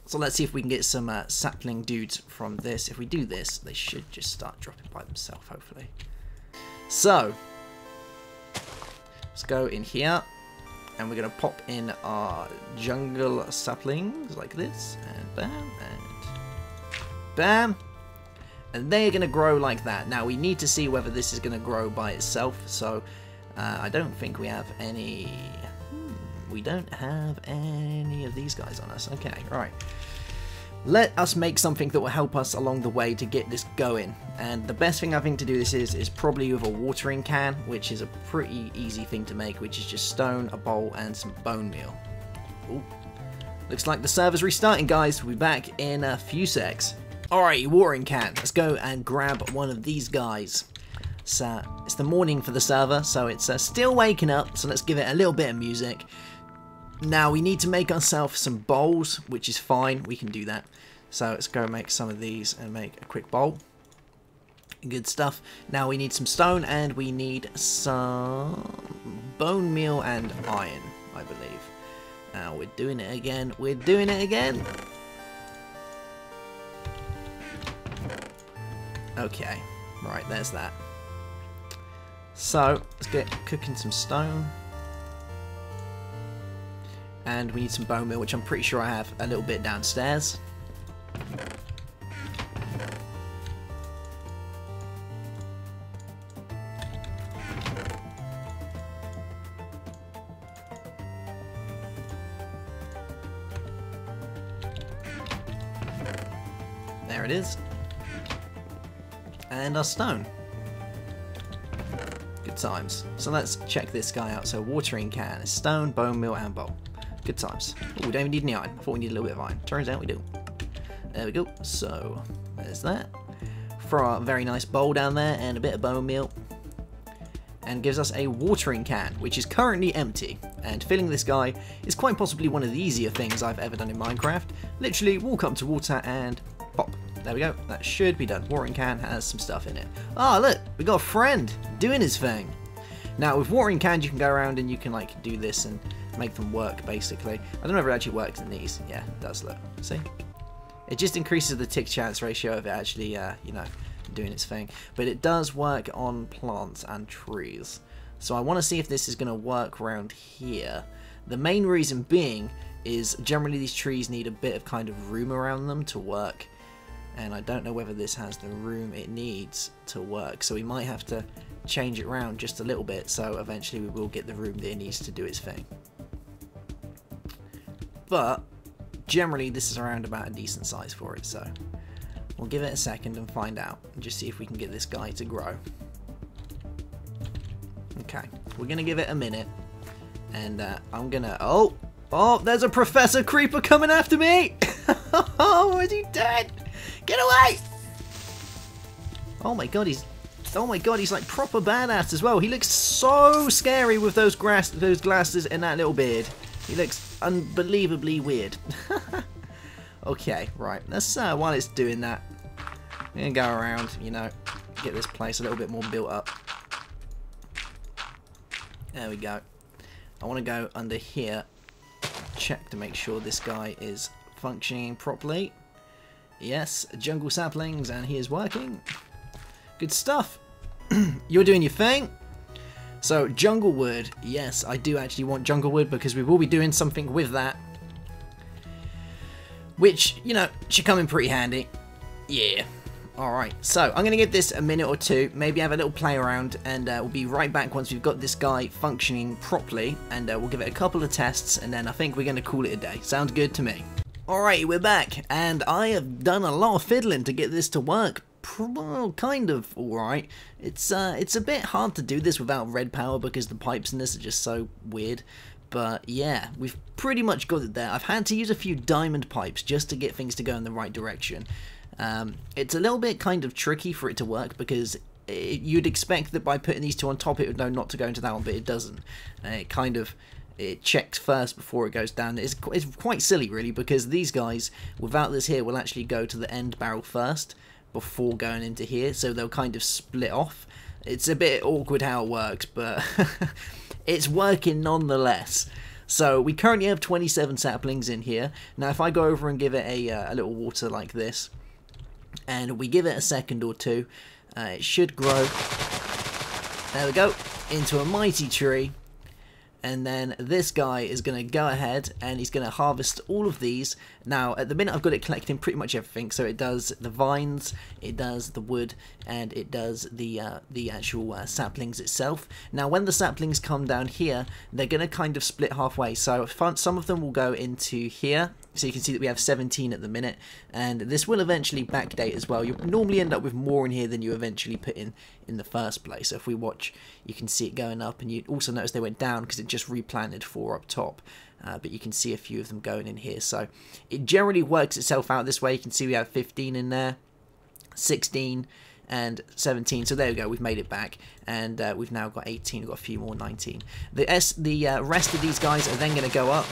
So let's see if we can get some sapling dudes from this. If we do this, they should just start dropping by themselves, hopefully. So let's go in here, and we're going to pop in our jungle saplings like this, and bam, and bam, and they're going to grow like that. Now we need to see whether this is going to grow by itself. So I don't think we have any. We don't have any of these guys on us. Okay, right. Let us make something that will help us along the way to get this going. And the best thing I think to do this is probably with a watering can, which is a pretty easy thing to make, which is just stone, a bowl, and some bone meal. Ooh. Looks like the server's restarting, guys. We'll be back in a few secs. Alright, watering can. Let's go and grab one of these guys. So it's the morning for the server, so it's still waking up, so let's give it a little bit of music. Now we need to make ourselves some bowls, which is fine, we can do that. So let's go make some of these and make a quick bowl. Good stuff. Now we need some stone, and we need some bone meal and iron. I believe. Now we're doing it again. We're doing it again. Okay, right, there's that. So let's get cooking some stone. And we need some bone meal, which I'm pretty sure I have a little bit downstairs. There it is. And our stone. Good times. So let's check this guy out. So watering can, stone, bone meal, and bowl. Good times. Oh, we don't even need any iron. I thought we needed a little bit of iron. Turns out we do. There we go. So there's that. For our very nice bowl down there and a bit of bone meal. And gives us a watering can, which is currently empty. And filling this guy is quite possibly one of the easier things I've ever done in Minecraft. Literally walk up to water and pop. There we go. That should be done. Watering can has some stuff in it. Ah, look, we got a friend doing his thing. Now with watering cans you can go around and you can like do this and make them work basically. I don't know if it actually works in these. Yeah, it does, look. See? It just increases the tick chance ratio of it actually, you know, doing its thing. But it does work on plants and trees. So I want to see if this is going to work around here. The main reason being is generally these trees need a bit of kind of room around them to work. And I don't know whether this has the room it needs to work. So we might have to change it around just a little bit. So eventually we will get the room that it needs to do its thing. But generally this is around about a decent size for it. So we'll give it a second and find out. And just see if we can get this guy to grow. Okay, we're going to give it a minute. And I'm going to... Oh, there's a Professor Creeper coming after me! Oh, is he dead? Get away! Oh my god, he's like proper badass as well. He looks so scary with those glasses and that little beard. He looks unbelievably weird. Okay, right. Let's while it's doing that, we're gonna go around, you know, get this place a little bit more built up. There we go. I want to go under here, check to make sure this guy is functioning properly. Yes, jungle saplings, and he is working. Good stuff. You're doing your thing. So, jungle wood. Yes, I do actually want jungle wood because we will be doing something with that. Which, you know, should come in pretty handy. Yeah. Alright, so I'm going to give this a minute or two, maybe have a little play around, and we'll be right back once we've got this guy functioning properly, and we'll give it a couple of tests, and then I think we're going to call it a day. Sounds good to me. Alright, we're back, and I have done a lot of fiddling to get this to work. Well, kind of alright. It's a bit hard to do this without red power because the pipes in this are just so weird. But yeah, we've pretty much got it there. I've had to use a few diamond pipes just to get things to go in the right direction. It's a little bit kind of tricky for it to work because you'd expect that by putting these two on top it would know not to go into that one, but it doesn't. It checks first before it goes down. It's quite silly really, because these guys without this here will actually go to the end barrel first before going into here, so they'll kind of split off. It's a bit awkward how it works, but it's working nonetheless. So we currently have 27 saplings in here. Now if I go over and give it a little water like this, and we give it a second or two, it should grow, there we go, into a mighty tree. And then this guy is going to go ahead and he's going to harvest all of these. Now at the minute I've got it collecting pretty much everything, so it does the vines, it does the wood, and it does the actual saplings itself. Now when the saplings come down here, they're going to kind of split halfway, so some of them will go into here. So you can see that we have 17 at the minute, and this will eventually backdate as well. You'll normally end up with more in here than you eventually put in the first place. So if we watch, you can see it going up, and you also notice they went down because it just replanted 4 up top. But you can see a few of them going in here. So it generally works itself out this way. You can see we have 15 in there, 16, and 17. So there we go, we've made it back, and we've now got 18. We've got a few more, 19. The rest of these guys are then going to go up.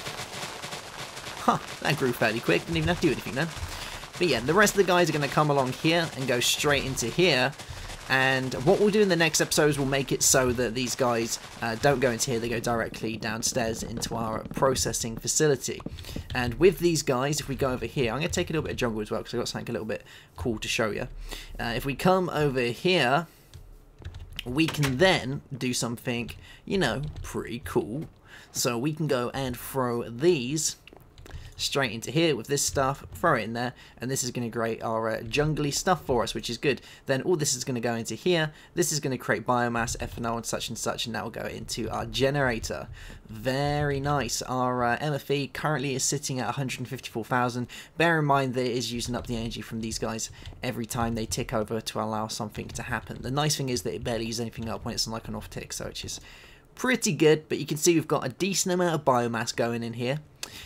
Huh, that grew fairly quick, didn't even have to do anything then. But yeah, the rest of the guys are going to come along here and go straight into here. And what we'll do in the next episodes, we'll make it so that these guys don't go into here, they go directly downstairs into our processing facility. And with these guys, if we go over here, I'm going to take a little bit of jungle as well, because I've got something a little bit cool to show you. If we come over here, we can then do something, you know, pretty cool. So we can go and throw these straight into here with this stuff, throw it in there, and this is going to create our jungly stuff for us, which is good. Then all this is going to go into here. This is going to create biomass, ethanol, and such, and that will go into our generator. Very nice. Our MFE currently is sitting at 154,000. Bear in mind that it is using up the energy from these guys every time they tick over to allow something to happen. The nice thing is that it barely uses anything up when it's on like an off tick, so it's just pretty good. But you can see we've got a decent amount of biomass going in here.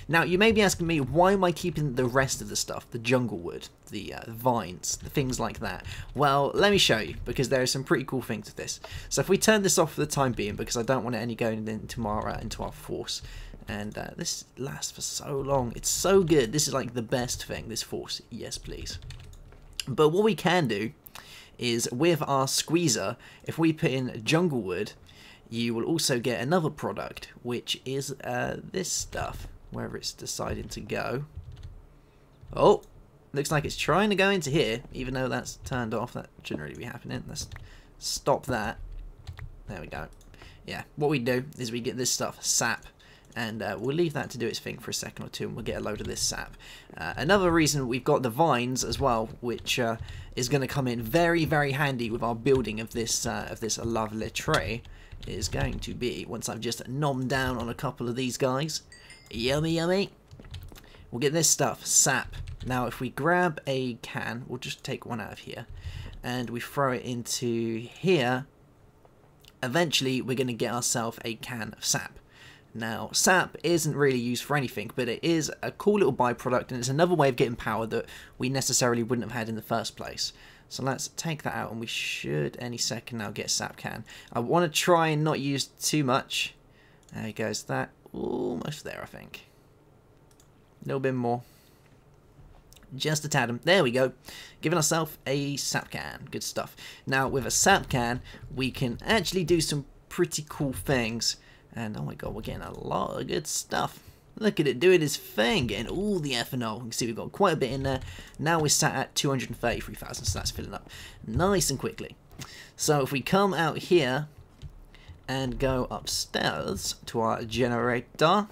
Now, you may be asking me, why am I keeping the rest of the stuff, the jungle wood, the vines, the things like that? Well, let me show you, because there are some pretty cool things with this. So if we turn this off for the time being, because I don't want any going into our force, and this lasts for so long, it's so good. This is like the best thing, this force, yes please. But what we can do is, with our squeezer, if we put in jungle wood, you will also get another product, which is this stuff. Wherever it's deciding to go. Oh, looks like it's trying to go into here, even though that's turned off. That shouldn't really be happening. Let's stop that. There we go. Yeah, what we do is we get this stuff, sap, and we'll leave that to do its thing for a second or two, and we'll get a load of this sap. Another reason we've got the vines as well, which is going to come in very, very handy with our building of this lovely tray, is going to be, once I've just nommed down on a couple of these guys. Yummy, yummy. We'll get this stuff, sap. Now, if we grab a can, we'll just take one out of here, and we throw it into here, eventually we're going to get ourselves a can of sap. Now, sap isn't really used for anything, but it is a cool little byproduct, and it's another way of getting power that we necessarily wouldn't have had in the first place. So let's take that out, and we should any second now get a sap can. I want to try and not use too much. There goes that. Almost there, I think. A little bit more. Just a tad. There we go. Giving ourselves a sap can. Good stuff. Now, with a sap can, we can actually do some pretty cool things. And, oh my god, we're getting a lot of good stuff. Look at it doing its thing, getting all the ethanol. You can see we've got quite a bit in there. Now we're sat at 233,000, so that's filling up nice and quickly. So if we come out here and go upstairs to our generator,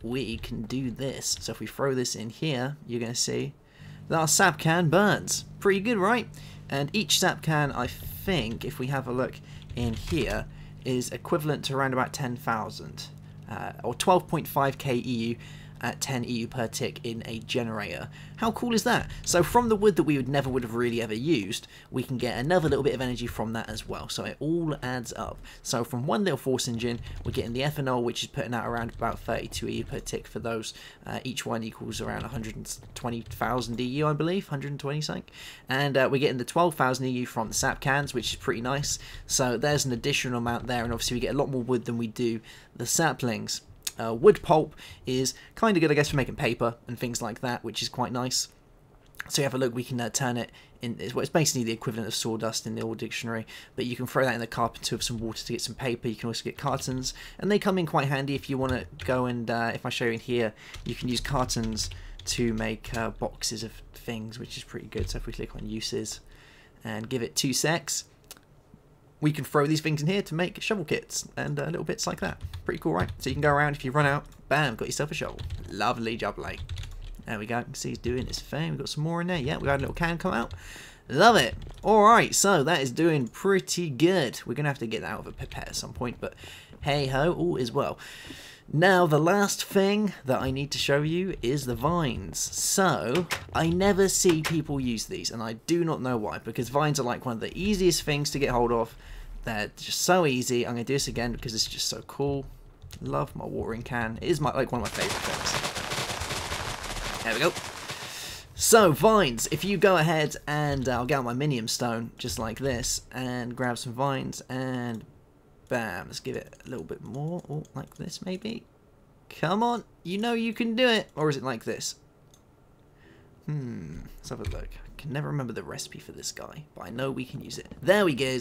we can do this. So if we throw this in here, you're going to see that our sap can burns. Pretty good, right? And each sap can, I think, if we have a look in here, is equivalent to around about 10,000 or 12.5k EU at 10 EU per tick in a generator. How cool is that? So from the wood that we would never have really ever used, we can get another little bit of energy from that as well. So it all adds up. So from one little force engine, we're getting the ethanol, which is putting out around about 32 EU per tick for those. Each one equals around 120,000 EU, I believe, 120 something. And we're getting the 12,000 EU from the sap cans, which is pretty nice. So there's an additional amount there, and obviously we get a lot more wood than we do the saplings. Wood pulp is kind of good, I guess, for making paper and things like that, which is quite nice. So you have a look, we can turn it in, well, it's basically the equivalent of sawdust in the old dictionary, but you can throw that in the carpenter with some water to get some paper. You can also get cartons, and they come in quite handy if you want to go and, if I show you in here, you can use cartons to make boxes of things, which is pretty good. So if we click on uses and give it 2 secs, we can throw these things in here to make shovel kits and little bits like that. Pretty cool, right? So you can go around, if you run out, bam, got yourself a shovel. Lovely jubbly. There we go. You can see he's doing his thing. We've got some more in there. Yeah, we got a little can come out. Love it. Alright, so that is doing pretty good. We're going to have to get that out of a pipette at some point, but hey ho, all is well. Now, the last thing that I need to show you is the vines. So, I never see people use these, and I do not know why, because vines are like one of the easiest things to get hold of. They're just so easy. I'm going to do this again because it's just so cool. Love my watering can. It is like one of my favourite things. There we go. So, vines. If you go ahead and I'll get out my minium stone, just like this, and grab some vines, and bam, let's give it a little bit more. Oh, like this maybe. Come on, you know you can do it. Or is it like this? Let's have a look. I can never remember the recipe for this guy, but I know we can use it. There we go.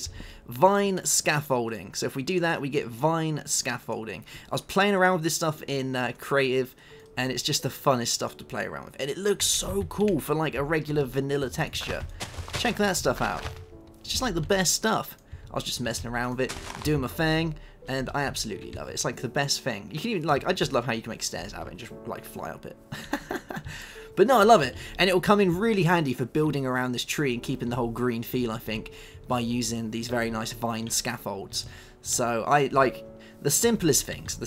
Vine scaffolding. So if we do that, we get vine scaffolding. I was playing around with this stuff in creative, and it's just the funnest stuff to play around with. And it looks so cool for like a regular vanilla texture. Check that stuff out. It's just like the best stuff. I was just messing around with it, doing my thing, and I absolutely love it. It's like the best thing. You can even, like, I just love how you can make stairs out of it and just like fly up it. But no, I love it, and it will come in really handy for building around this tree and keeping the whole green feel, I think, by using these very nice vine scaffolds. So I like the simplest things,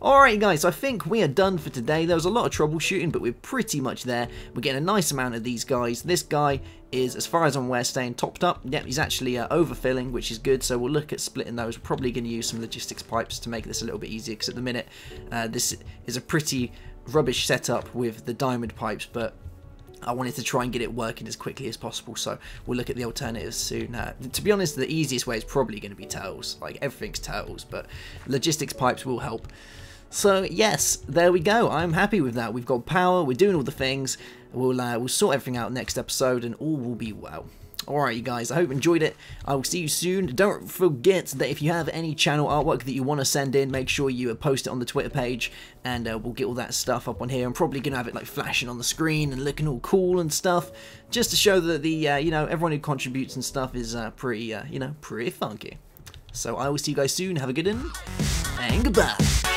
Alright guys, so I think we are done for today. There was a lot of troubleshooting, but we're pretty much there. We're getting a nice amount of these guys. This guy is, as far as I'm aware, staying topped up. Yep, he's actually overfilling, which is good, so we'll look at splitting those. We're probably going to use some logistics pipes to make this a little bit easier, because at the minute, this is a pretty rubbish setup with the diamond pipes, but I wanted to try and get it working as quickly as possible, so we'll look at the alternatives soon. To be honest, the easiest way is probably going to be turtles. Like, everything's turtles, but logistics pipes will help. So yes, there we go. I'm happy with that. We've got power, we're doing all the things. We'll sort everything out next episode, and all will be well. Alright you guys, I hope you enjoyed it. I will see you soon. Don't forget that if you have any channel artwork that you want to send in, make sure you post it on the Twitter page, and we'll get all that stuff up on here. I'm probably going to have it like flashing on the screen and looking all cool and stuff, just to show that the, you know, everyone who contributes and stuff is pretty, you know, pretty funky. So I will see you guys soon. Have a good one, and goodbye.